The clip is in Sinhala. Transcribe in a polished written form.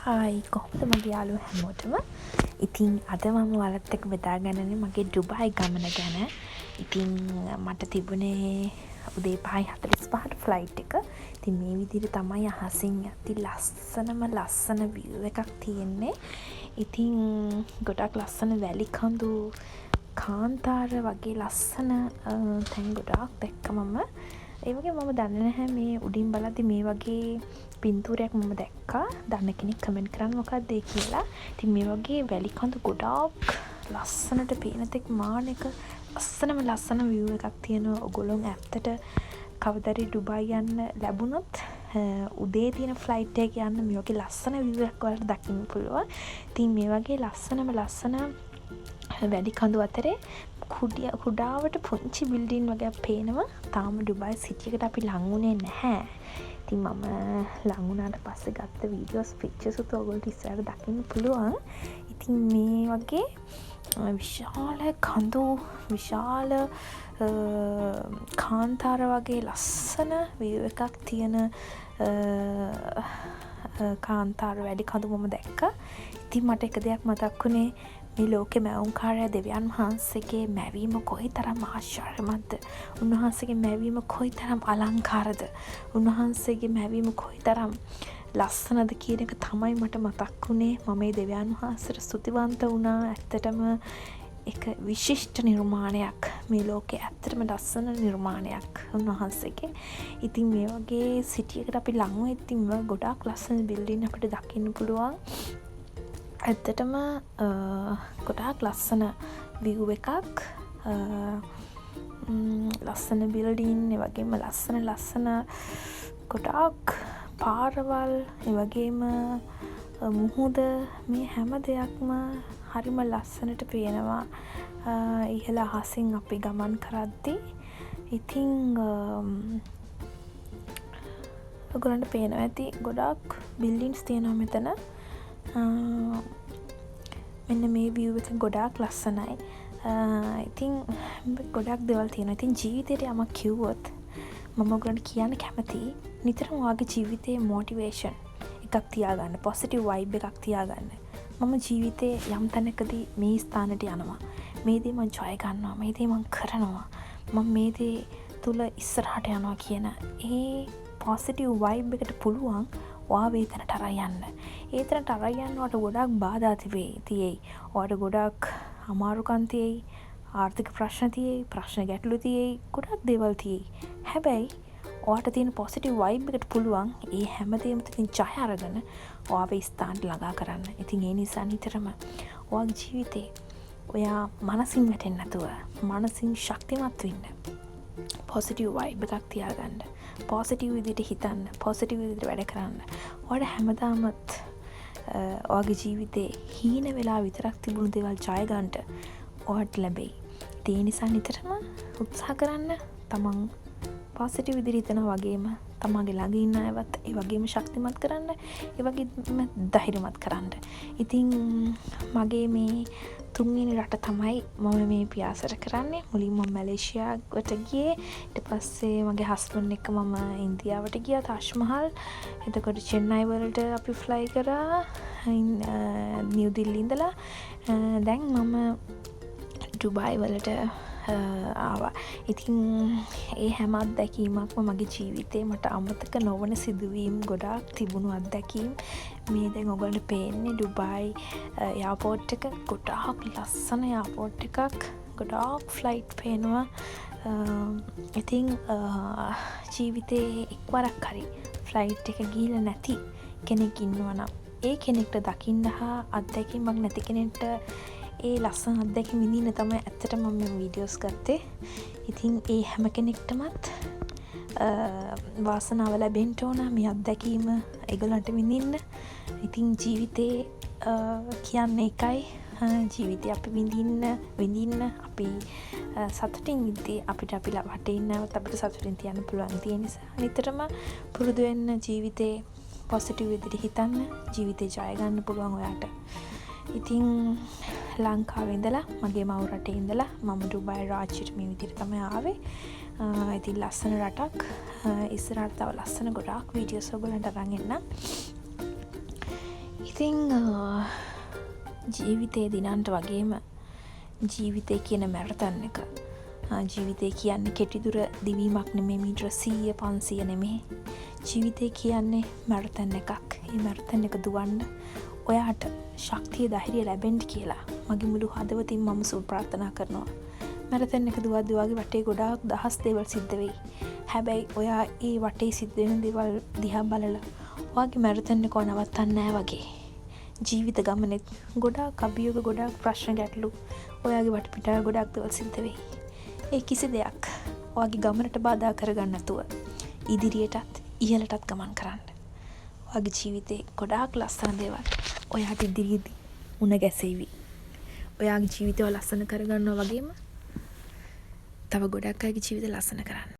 හායි කොහොමද මගේ යාළුවෝ හැමෝටම. ඉතින් අද මම ඔයාලත් එක්ක බෙදාගන්නනේ මගේ ඩුබායි ගමන ගැන. ඉතින් මට තිබුණේ උදේ 5:45ට ෆ්ලයිට් එක. ඉතින් මේ විදිහට තමයි අහසින් යද්දි ලස්සන view එකක් තියෙන්නේ. ඉතින් ගොඩක් ලස්සන වැලි කඳු කාන්තාර වගේ ලස්සන තැන් ගොඩාක් දැක්ක මම. ඒ වගේ මම දන්නේ නැහැ මේ උඩින් බලද්දි මේ වගේ පින්තූරයක් මම දැක්කා. දන්න කෙනෙක් කමෙන්ට් කරන්න මොකක්ද ඒ කියලා. ඉතින් මේ වගේ වැලි කඳු ගොඩාක් ලස්සනට පේන තෙක් මානෙක ලස්සන view එකක් තියෙනවා. ඔයගොල්ලෝ ඇත්තට කවදාරි ඩුබායි යන්න ලැබුණොත් උදේ තියෙන ෆ්ලයිට් එකේ යන්න මේ වගේ ලස්සන view එකක් ඔයාලට දකින්න පුළුවන්. ඉතින් මේ වගේ ලස්සන වැලි කඳු අතරේ කුඩාවට පුංචි බිල්ඩින් වගේ පේනවා. තාම ඩුබායි සිටි එකට අපි ලං වුණේ නැහැ. ඉතින් මම ලං වුණාට පස්සේ ගත්ත වීඩියෝස් පික්චර්ස් උත් ඔයගොල්ලෝ ඉස්සරහට දකින්න පුළුවන්. ඉතින් මේ වගේ විශාල කඳු විශාල කාන්තාර වගේ ලස්සන view එකක් තියෙන කාන්තාර වැඩි කඳු මම දැක්කා. ඉතින් මට එක දෙයක් මතක් වුණේ මේ ලෝකෙ මැවුම්කාරයා දෙවියන් වහන්සේගේ මැවීම කොයි තරම් ආශ්චර්යමත්ද. උන්වහන්සේගේ මැවීම කොයි තරම් අලංකාරද. උන්වහන්සේගේ මැවීම කොයි තරම් ලස්සනද කියන එක තමයි මට මතක් වුණේ. මම මේ දෙවියන් වහන්සේට ස්තුතිවන්ත වුණා. ඇත්තටම එක විශිෂ්ට නිර්මාණයක්. මේ ලෝකේ ඇත්තටම ලස්සන නිර්මාණයක් උන්වහන්සේගේ. ඉතින් මේ වගේ සිටි එකට අපි ලං වෙද්දි ගොඩාක් ලස්සන බිල්ඩින් අපිට දකින්න පුළුවන්. ඇත්තටම ගොඩාක් ලස්සන view එකක්. ලස්සන බිල්ඩින් ඒ වගේම ලස්සන ගොඩාක් පාරවල් ඒ වගේම මුහුද මේ හැම දෙයක්ම හරිම ලස්සනට පේනවා. ඉහළ අහසින් අපි ගමන් කරද්දී ඉතින් ඔයගොල්ලන්ට පේනවා ඇති ගොඩාක් බිල්ඩින්ස් තියෙනවා මෙතන. මෙන්න මේ view එක ගොඩාක් ලස්සනයි. ඉතින් ගොඩක් දේවල් තියෙනවා. ඉතින් ජීවිතේට යමක් කිව්වොත් මම ඔයගොල්ලන්ට කියන්න කැමතියි නිතරම ඔයාගේ ජීවිතේ මොටිවේෂන් එකක් තියාගන්න, පොසිටිව් වයිබ් එකක් තියාගන්න. මම ජීවිතේ යම් තැනකදී මේ ස්ථානට යනවා. මේ දේ මම ජය ගන්නවා. මේ දේ මම කරනවා. මම මේ දේ තුල ඉස්සරහට යනවා කියන ඒ පොසිටිව් වයිබ් එකට පුළුවන් ඔයා වේතනට අරන් යන්න. ඒතනට අරන් යනකොට ගොඩක් බාධා තියෙයි. ඔයාට ගොඩක් අමාරුකම් තියෙයි. ආර්ථික ප්‍රශ්න තියෙයි. ප්‍රශ්න ගැටලු තියෙයි. ගොඩක් දේවල් තියෙයි. හැබැයි ඔයාට තියෙන පොසිටිව් වයිබ් එකට පුළුවන් ඒ හැමදේම තුලින් ජය අරගෙන ඔයාව ඒ ස්ථානට ළඟා කරන්න. ඉතින් ඒ නිසා නිතරම ඔයාගේ ජීවිතේ ඔයා මනසින් වැටෙන්නේ නැතුව මනසින් ශක්තිමත් වෙන්න. පොසිටිව් වයිබ් එකක් තියාගන්න. පොසිටිව් විදිහට හිතන්න. පොසිටිව් විදිහට වැඩ කරන්න. ඔයාට හැමදාමත් ඔයාගේ ජීවිතේ හීන වෙලා විතරක් තිබුණු දේවල් ජය ගන්නට ඔයාට ලැබෙයි. ඒ නිසා නිතරම උත්සාහ කරන්න. තමන් පොසිටිව් විදිහට හිතනවා වගේම තමන්ගේ ළඟ ඉන්න අයවත් ඒ වගේම ශක්තිමත් කරන්න. ඒ වගේම ධෛර්යමත් කරන්න. ඉතින් මගේ මේ තුන්වෙනි රට තමයි මම මේ පියාසර කරන්නේ. මුලින්ම මම මැලේසියාවට ගියේ. ඊට පස්සේ මගේ හස්බන්ඩ් එක්ක මම ඉන්දියාවට ගියා තාජ් මහල්. එතකොට චෙන්නයි වලට අපි ෆ්ලයි කරා නිව් දිල්ලි ඉඳලා. දැන් මම ඩුබායි වලට ආවා. ඉතින් ඒ හැම අත්දැකීමක්ම මගේ ජීවිතේ මට අමතක නොවන සිදුවීම් ගොඩාක් තිබුණු අත්දැකීම්. මේ දැන් ඔයගොල්ලන්ට පේන්නේ ඩුබායි එයාපෝට් එක. ගොඩාක් ලස්සන එයාපෝට් එකක්. ගොඩාක් ෆ්ලයිට් පේනවා. ඉතින් ජීවිතේ එක්වරක් හරි ෆ්ලයිට් එක ගිහිල්ලා නැති කෙනෙක් ඉන්නවා නම් ඒ කෙනෙක්ට දකින්න හා අත්දැකීමක් නැති කෙනෙක්ට ඒ ලස්සන අත්දැකීම් විඳින්න තමයි ඇත්තටම මම මේ වීඩියෝස් ගත්තේ. ඉතින් ඒ හැම කෙනෙක්ටමත් වාසනාව ලැබෙන්න ඕන මේ අත්දැකීම ඒගොල්ලන්ට විඳින්න. ඉතින් ජීවිතේ කියන්නේ එකයි. ජීවිතේ අපි විඳින්න අපි සතුටින් ඉඳී අපිට අපි වටේ ඉන්නවත් අපිට සතුටින් තියන්න පුළුවන්. ඒ නිසා නිතරම පුරුදු වෙන්න ජීවිතේ පොසිටිව් විදිහට හිතන්න. ජීවිතේ ජය ගන්න පුළුවන් ඔයාට. ඉතින් ලංකාවේ ඉඳලා මගේ මව් රටේ ඉඳලා මම ඩුබායි රාජ්‍යයට මේ විදිහට තමයි ආවේ. ඉතින් ලස්සන රටක්. ඉස්සරහට තව ලස්සන ගොඩාක් වීඩියෝස් ඔයගොල්ලන්ට අරන් එන්න. ඉතිං ජීවිතය දිනන්ට වගේම ජීවිතය කියන මැරතන් එක. ජීවිතය කියන්නේ කෙටිදුර දිවීමක් නෙමේ, මීටර 100 500 නෙමේ. ජීවිතය කියන්නේ මැරතන් එකක්. ඒ මැරතන් එක දුවන්න ඔයාට ශක්තිය ධෛර්යය ලැබෙන්න කියලා මගේ මුළු හදවතින් මම සුබ ප්‍රාර්ථනා කරනවා. මැරතන් එක දුවද්දී වගේ වටේ ගොඩාක් දහස් දේවල් සිද්ධ වෙයි. හැබැයි ඔයා ඒ වටේ සිද්ධ වෙන දේවල් දිහා බලලා ඔයාගේ මැරතන් එක නවත්තන්නේ නැහැ වගේ. ජීවිත ගමනෙත් ගොඩාක් අභියෝග, ගොඩාක් ප්‍රශ්න ගැටලු, ඔයාගේ වටපිටාව ගොඩාක් දේවල් සිද්ධ වෙයි. ඒ කිසි දෙයක් ඔයාගේ ගමනට බාධා කරගන්න නැතුව ඉදිරියටත් ඉහළටත් ගමන් කරන්න. ඔයාගේ ජීවිතේ ගොඩාක් ලස්සන දේවල් ඔයාට ඉදිරියේදී මුණ ගැසෙවි. ඔයාගේ ජීවිතය ලස්සන කරගන්නවා වගේම තව ගොඩක් අයගේ ජීවිත ලස්සන කරන්න.